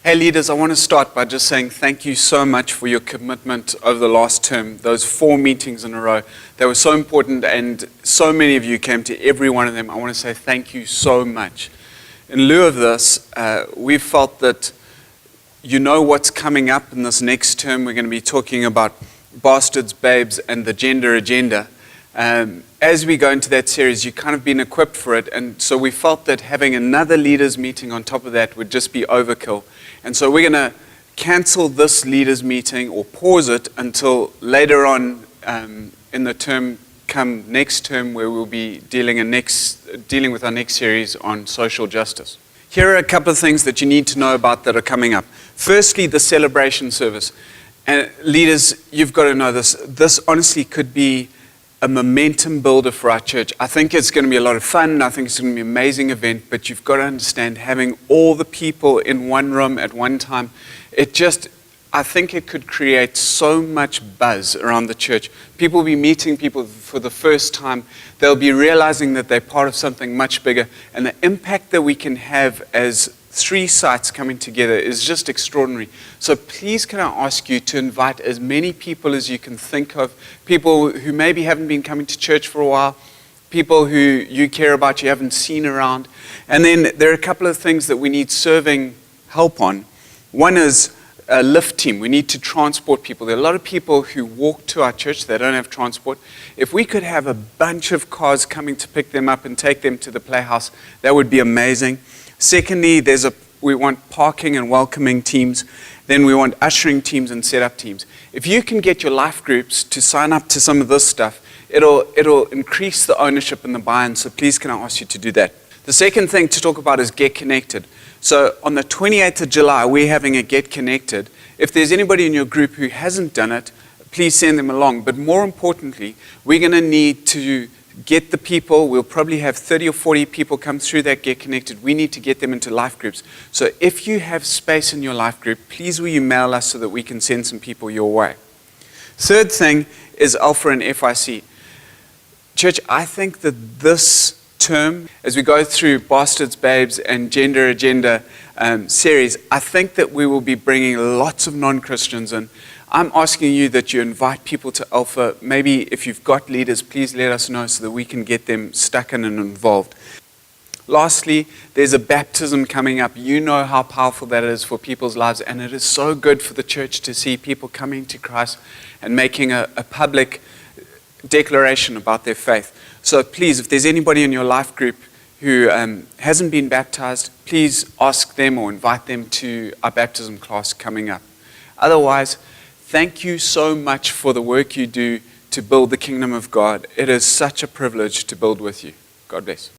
Hey leaders, I want to start by just saying thank you so much for your commitment over the last term. Those 4 meetings in a row, they were so important and so many of you came to every one of them. I want to say thank you so much. In lieu of this, we've felt that you know what's coming up in this next term. We're going to be talking about bastards, babes, and the gender agenda. As we go into that series, you've kind of been equipped for it, and so we felt that having another leaders meeting on top of that would just be overkill. And so we're going to cancel this leaders meeting or pause it until later on in the term, come next term, where we'll be dealing with our next series on social justice. Here are a couple of things that you need to know about that are coming up. Firstly, the celebration service. And leaders, you've got to know this. This honestly could be a momentum builder for our church. I think it's going to be a lot of fun. I think it's going to be an amazing event, but you've got to understand, having all the people in one room at one time, I think it could create so much buzz around the church. People will be meeting people for the first time. They'll be realizing that they're part of something much bigger, and the impact that we can have as 3 sites coming together is just extraordinary. So please can I ask you to invite as many people as you can think of, people who maybe haven't been coming to church for a while, people who you care about, you haven't seen around. And then there are a couple of things that we need serving help on. One is a lift team. We need to transport people. There are a lot of people who walk to our church, they don't have transport. If we could have a bunch of cars coming to pick them up and take them to the Playhouse, that would be amazing. Secondly, we want parking and welcoming teams. Then we want ushering teams and setup teams. If you can get your life groups to sign up to some of this stuff, it'll increase the ownership and the buy-in. So please can I ask you to do that. The second thing to talk about is Get Connected. So on the 28th of July, we're having a Get Connected. If there's anybody in your group who hasn't done it, please send them along. But more importantly, we're going to need to get the people. We'll probably have 30 or 40 people come through that Get Connected. We need to get them into life groups. So if you have space in your life group, please will you mail us so that we can send some people your way. Third thing is Alpha and FIC. Church, I think that this term, as we go through Bastards, Babes, and Gender Agenda series, I think that we will be bringing lots of non-Christians in. I'm asking you that you invite people to Alpha. Maybe if you've got leaders, please let us know so that we can get them stuck in and involved. Lastly, there's a baptism coming up. You know how powerful that is for people's lives, and it is so good for the church to see people coming to Christ and making a public declaration about their faith. So please, if there's anybody in your life group who hasn't been baptized, please ask them or invite them to our baptism class coming up. Otherwise, thank you so much for the work you do to build the kingdom of God. It is such a privilege to build with you. God bless.